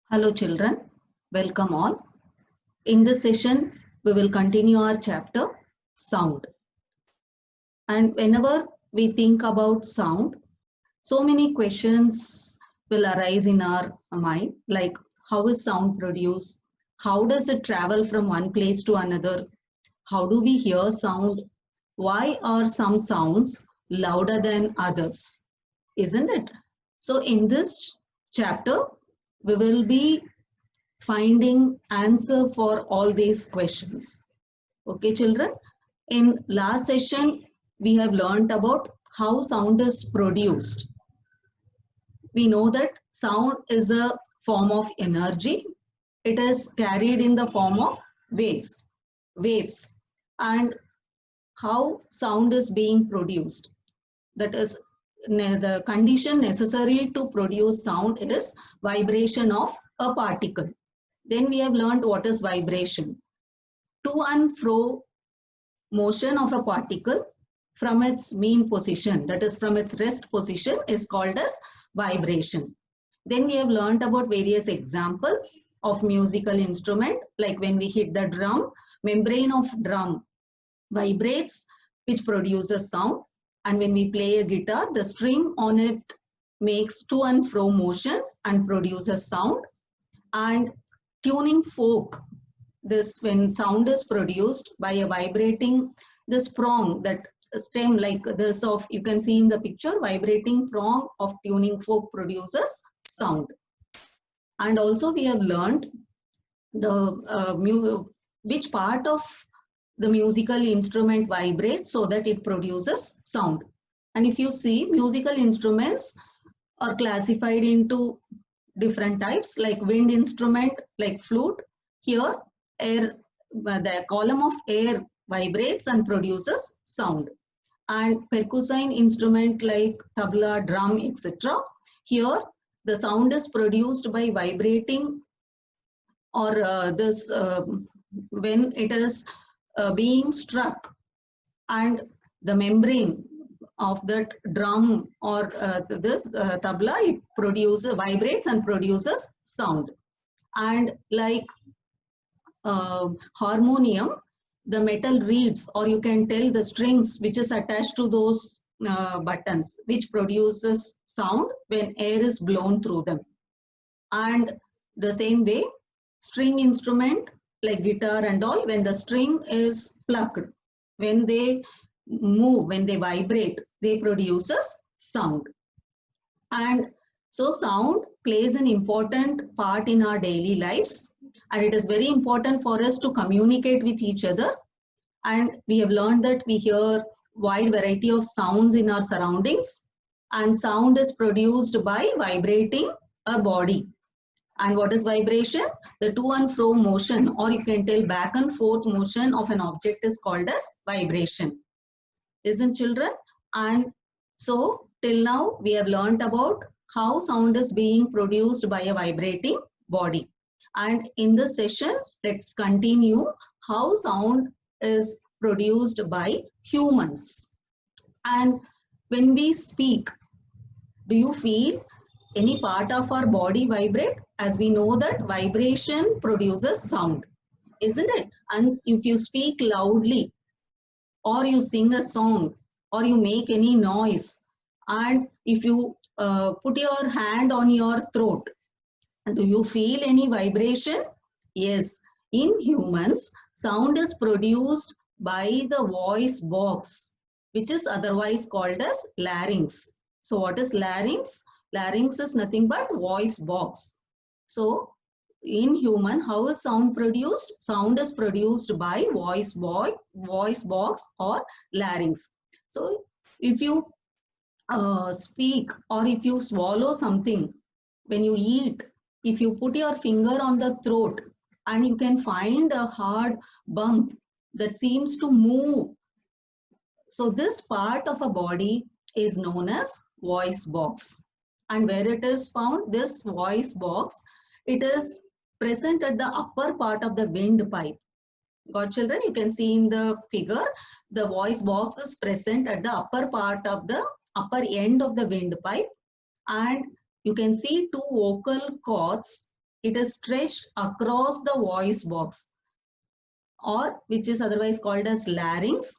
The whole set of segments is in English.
Hello children, welcome all. In this session, we will continue our chapter sound. And whenever we think about sound, so many questions will arise in our mind, like how is sound produced? How does it travel from one place to another? How do we hear sound? Why are some sounds louder than others? Isn't it? So in this chapter, we will be finding answer for all these questions. Okay, children. In last session, we have learned about how sound is produced. We know that sound is a form of energy. It is carried in the form of waves, and how sound is being produced. That is the condition necessary to produce sound is vibration of a particle. Then we have learned what is vibration. To and fro motion of a particle from its mean position, that is from its rest position, is called as vibration. Then we have learned about various examples of musical instrument, like when we hit the drum, membrane of drum vibrates, which produces sound. And when we play a guitar, the string on it makes to and fro motion and produces sound. And tuning fork, this when sound is produced by a vibrating this prong, that stem like this of, you can see in the picture, vibrating prong of tuning fork produces sound. And also we have learned the which part of the musical instrument vibrates so that it produces sound. And if you see, musical instruments are classified into different types, like wind instrument, like flute. Here, air, the column of air vibrates and produces sound. And percussion instrument like tabla, drum, etc. Here, the sound is produced by vibrating, or when it is being struck, and the membrane of that drum or this tabla, it produces, vibrates and produces sound. And like harmonium, the metal reeds, or you can tell the strings which is attached to those buttons, which produces sound when air is blown through them. And the same way, string instrument like guitar and all, when the string is plucked, when they move, when they vibrate, they produces sound. And so sound plays an important part in our daily lives, and it is very important for us to communicate with each other. And we have learned that we hear wide variety of sounds in our surroundings, and sound is produced by vibrating a body. And what is vibration? The to and fro motion, or you can tell back and forth motion of an object, is called as vibration. Isn't, children? And so till now we have learnt about how sound is being produced by a vibrating body. And in this session, let's continue how sound is produced by humans. And when we speak, do you feel any part of our body vibrate? As we know that vibration produces sound, isn't it? And if you speak loudly, or you sing a song, or you make any noise, and if you put your hand on your throat, do you feel any vibration? Yes. In humans, sound is produced by the voice box, which is otherwise called as larynx. So what is larynx? Larynx is nothing but voice box. So in human, how is sound produced? Sound is produced by voice box or larynx. So if you speak, or if you swallow something, when you eat, if you put your finger on the throat and you can find a hard bump that seems to move, so this part of a body is known as voice box. And where it is found, this voice box, it is present at the upper part of the windpipe. Got, children? You can see in the figure, the voice box is present at the upper part of the upper end of the windpipe, and you can see two vocal cords it is stretched across the voice box, or which is otherwise called as larynx,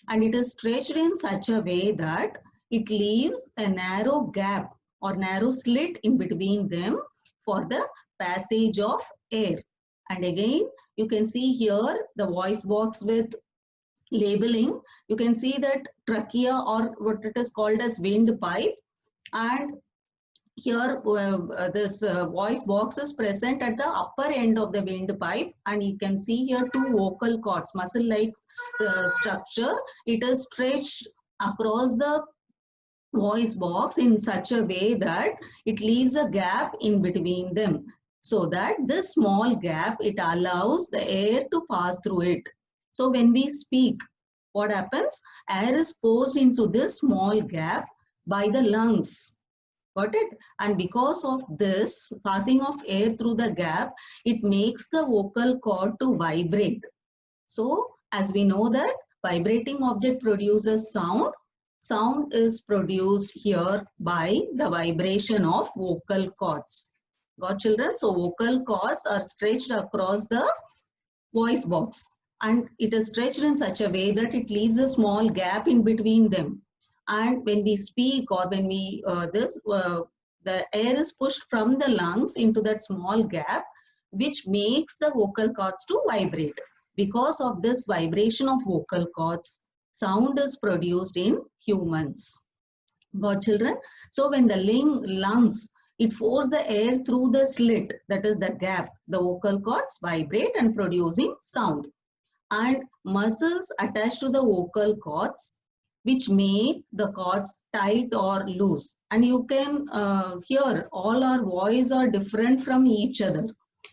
and it is stretched in such a way that it leaves a narrow gap or narrow slit in between them for the passage of air. And again, you can see here the voice box with labeling. You can see that trachea, or what it is called as windpipe, and here this voice box is present at the upper end of the windpipe, and you can see here two vocal cords, muscle like structure. It is stretched across the voice box in such a way that it leaves a gap in between them, so that this small gap, it allows the air to pass through it. So when we speak, what happens? Air is forced into this small gap by the lungs. Got it? And because of this passing of air through the gap, it makes the vocal cord to vibrate. So as we know that vibrating object produces sound, sound is produced here by the vibration of vocal cords. Got, children? So vocal cords are stretched across the voice box, and it is stretched in such a way that it leaves a small gap in between them. And when we speak, or when we the air is pushed from the lungs into that small gap, which makes the vocal cords to vibrate. Because of this vibration of vocal cords, sound is produced in humans. Got, children? So when the lungs, it forces the air through the slit, that is the gap, the vocal cords vibrate and producing sound. And muscles attached to the vocal cords, which make the cords tight or loose. And you can hear all our voice are different from each other,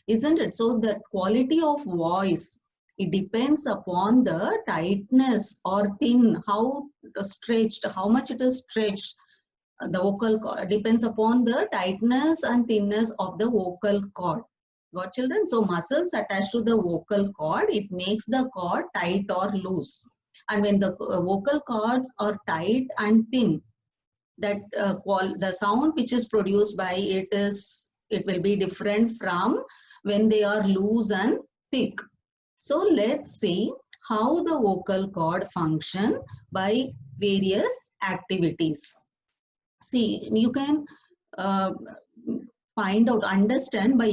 isn't it? So the quality of voice, it depends upon the tightness or thin, how stretched, how much it is stretched. The vocal cord depends upon the tightness and thinness of the vocal cord. Got, children? So muscles attached to the vocal cord, it makes the cord tight or loose. And when the vocal cords are tight and thin, that the sound which is produced by it will be different from when they are loose and thick. So let's see how the vocal cord function by various activities. See, you can find out, understand by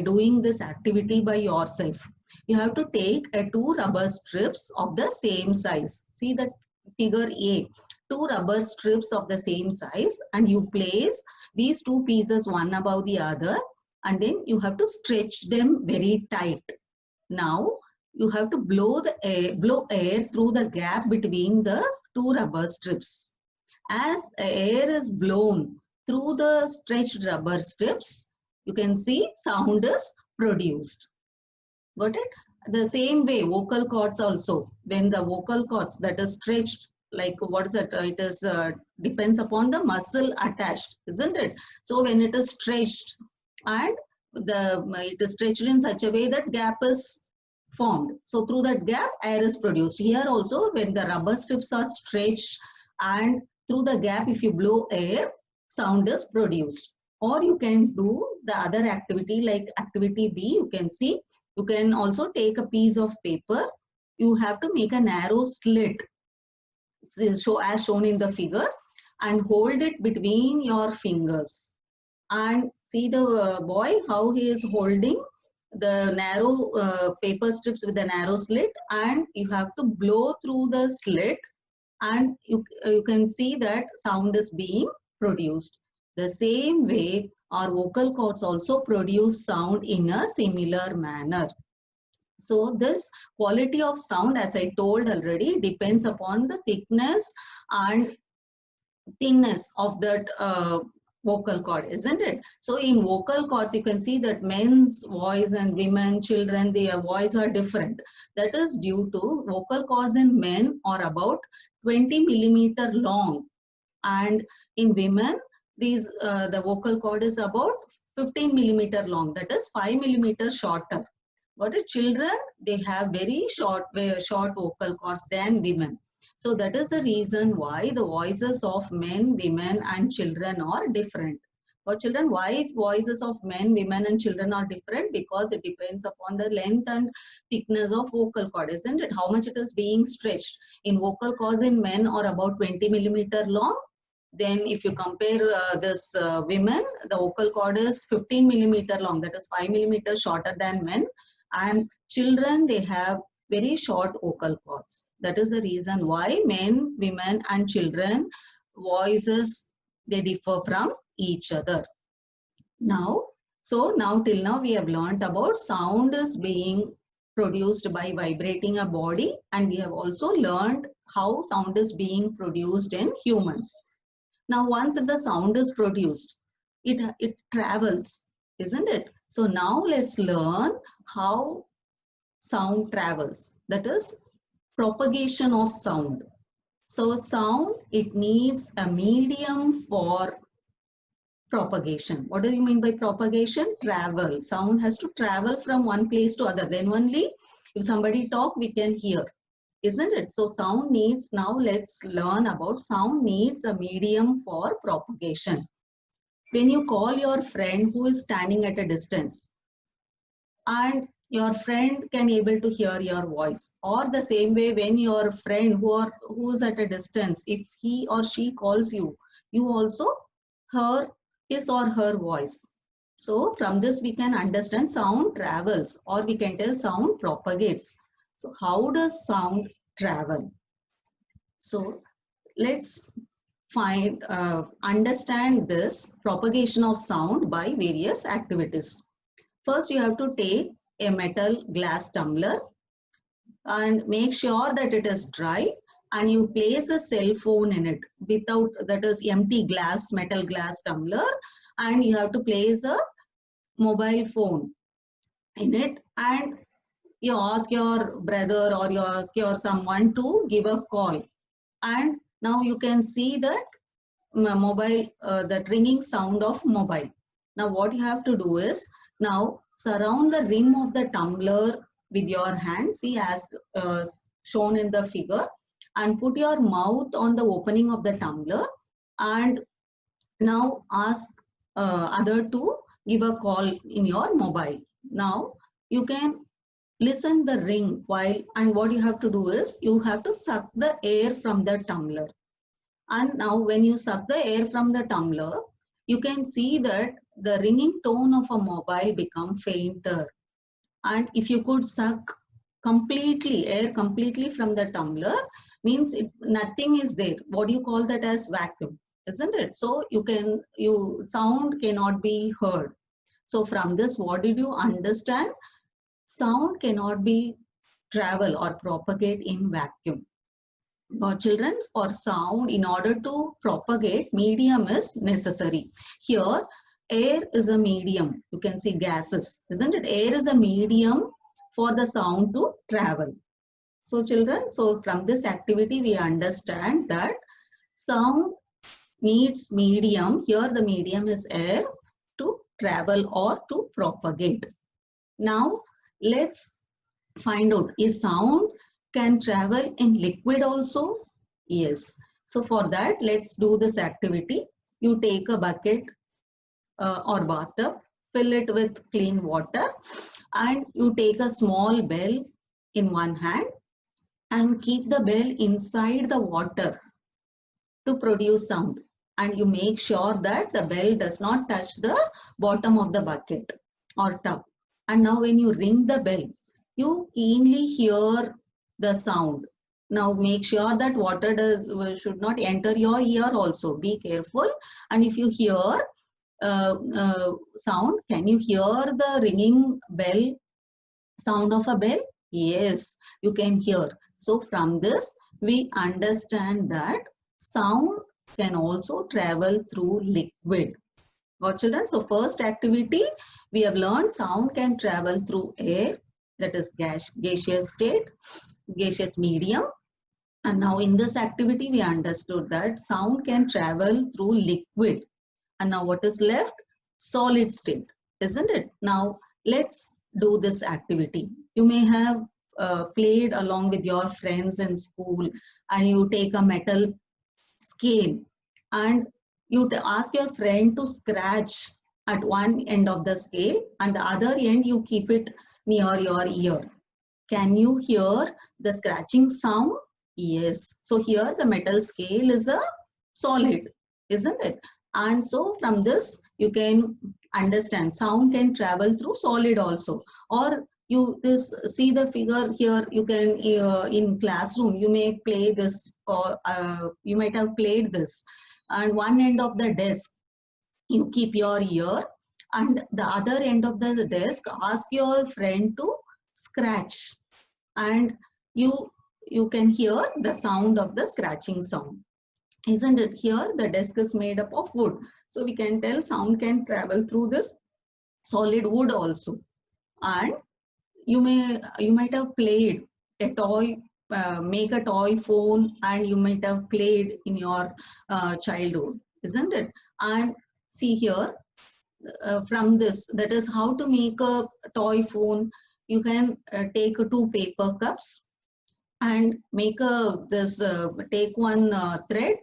doing this activity by yourself. You have to take two rubber strips of the same size. See that figure A, two rubber strips of the same size, and you place these two pieces one above the other, and then you have to stretch them very tight. Now you have to blow air through the gap between the two rubber strips. As air is blown through the stretched rubber strips, you can see sound is produced. Got it? The same way, vocal cords also. When the vocal cords that is stretched, like what is it? It is depends upon the muscle attached, isn't it? So when it is stretched, and it is stretched in such a way that gap is formed. So through that gap, air is produced. Here also, when the rubber strips are stretched, and through the gap, if you blow air, sound is produced. Or you can do the other activity, like activity B. You can see, you can also take a piece of paper. You have to make a narrow slit, so as shown in the figure, and hold it between your fingers. And see the boy, how he is holding the narrow paper strips with the narrow slit, and you have to blow through the slit, and you can see that sound is being produced. The same way, our vocal cords also produce sound in a similar manner. So this quality of sound, as I told already, depends upon the thickness and thinness of that vocal cord, isn't it? So in vocal cords, you can see that men's voice and women, children, their voice are different. That is due to vocal cords in men are about 20 millimeter long, and in women, the vocal cord is about 15 millimeter long. That is 5 millimeter shorter. But children, they have very short vocal cords than women. So that is the reason why the voices of men, women, and children are different. For children, why voices of men, women and children are different? Because it depends upon the length and thickness of vocal cord, isn't it? How much it is being stretched. In vocal cords in men are about 20 millimeter long. Then if you compare this women, the vocal cord is 15 millimeter long, that is 5 millimeters shorter than men. And children, they have very short vocal cords. That is the reason why men, women and children voices, they differ from each other. Now, so now till now we have learned about sound is being produced by vibrating a body, and we have also learned how sound is being produced in humans. Now, once the sound is produced, it travels, isn't it? So now let's learn how sound travels. That is propagation of sound. So sound, it needs a medium for propagation. What do you mean by propagation? Travel. Sound has to travel from one place to other. Then only if somebody talk, we can hear. Isn't it? So sound needs, now let's learn about sound needs a medium for propagation. When you call your friend who is standing at a distance, and your friend can able to hear your voice, or the same way when your friend who's at a distance, if he or she calls you, you also hear his or her voice. So from this we can understand sound travels, or we can tell sound propagates. So how does sound travel? So let's understand this propagation of sound by various activities. First, you have to take a metal glass tumbler and make sure that it is dry, and you place a cell phone in it without, that is empty glass, metal glass tumbler, and you have to place a mobile phone in it, and you ask your brother or you ask your someone to give a call, and now you can see that mobile, that ringing sound of mobile. Now what you have to do is, now surround the rim of the tumbler with your hand, see as shown in the figure, and put your mouth on the opening of the tumbler, and now ask other to give a call in your mobile. Now you can listen the ring while, and what you have to do is, you have to suck the air from the tumbler. And now when you suck the air from the tumbler, you can see that the ringing tone of a mobile become fainter. And if you could suck completely, air completely from the tumbler, means nothing is there. What do you call that as vacuum, isn't it? So sound cannot be heard. So from this, what did you understand? Sound cannot be travel or propagate in vacuum. For children, for sound, in order to propagate, medium is necessary. Here, air is a medium. You can see gases, isn't it? Air is a medium for the sound to travel. So children, so from this activity, we understand that sound needs medium. Here, the medium is air to travel or to propagate. Now, let's find out, is sound can travel in liquid also? Yes. So for that, let's do this activity. You take a bucket or bathtub, fill it with clean water, and you take a small bell in one hand and keep the bell inside the water to produce sound. And you make sure that the bell does not touch the bottom of the bucket or tub. And now when you ring the bell, you keenly hear the sound. Now make sure that water should not enter your ear also. Be careful. And if you hear sound, can you hear the ringing bell, sound of a bell? Yes, you can hear. So from this, we understand that sound can also travel through liquid. Got children? So first activity, we have learned sound can travel through air, that is gaseous state, gaseous medium. And now in this activity, we understood that sound can travel through liquid. And now what is left? Solid state, isn't it? Now let's do this activity. You may have played along with your friends in school, and you take a metal scale and You ask your friend to scratch at one end of the scale and the other end you keep it near your ear. Can you hear the scratching sound? Yes. So here the metal scale is a solid, isn't it? And so from this you can understand sound can travel through solid also. Or you this see the figure here, you can in classroom you may play this, or you might have played this. And one end of the desk you keep your ear, and the other end of the desk ask your friend to scratch, and you can hear the sound of the scratching sound, isn't it? Here the desk is made up of wood, so we can tell sound can travel through this solid wood also. And you might have played a toy, make a toy phone, and you might have played in your childhood, isn't it? And see here, from this, that is how to make a toy phone. You can take two paper cups and make take one thread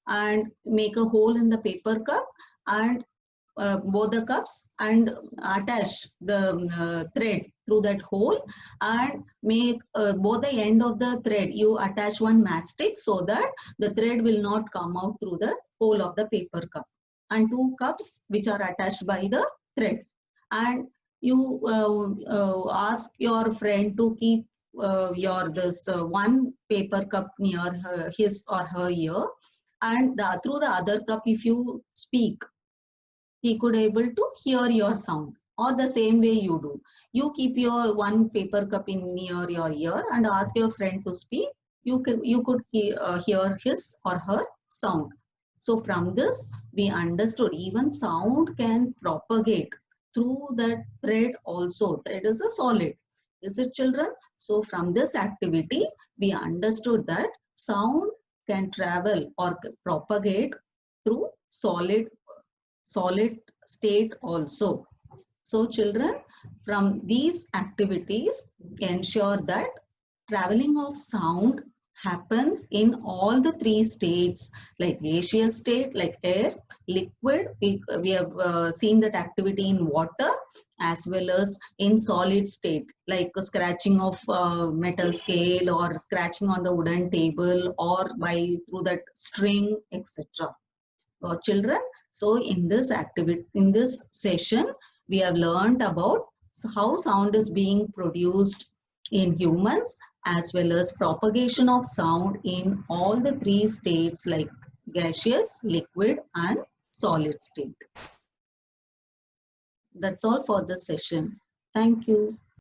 and make a hole in the paper cup, and both the cups, and attach the thread through that hole, and make both the end of the thread you attach one matchstick so that the thread will not come out through the hole of the paper cup, and two cups which are attached by the thread. And you ask your friend to keep your this one paper cup near his or her ear, and through the other cup if you speak, he could able to hear your sound. Or the same way you do, you keep your one paper cup in near your ear and ask your friend to speak, you could hear his or her sound. So from this we understood even sound can propagate through that thread also. Thread is a solid, is it, children? So from this activity we understood that sound can travel or propagate through solid state also. So children, from these activities ensure that traveling of sound happens in all the three states, like gaseous state, like air, liquid. We have seen that activity in water, as well as in solid state, like scratching of metal scale, or scratching on the wooden table, or by through that string, etc. So children, so in this activity, in this session, we have learned about how sound is being produced in humans, as well as propagation of sound in all the three states, like gaseous, liquid, and solid state. That's all for this session. Thank you.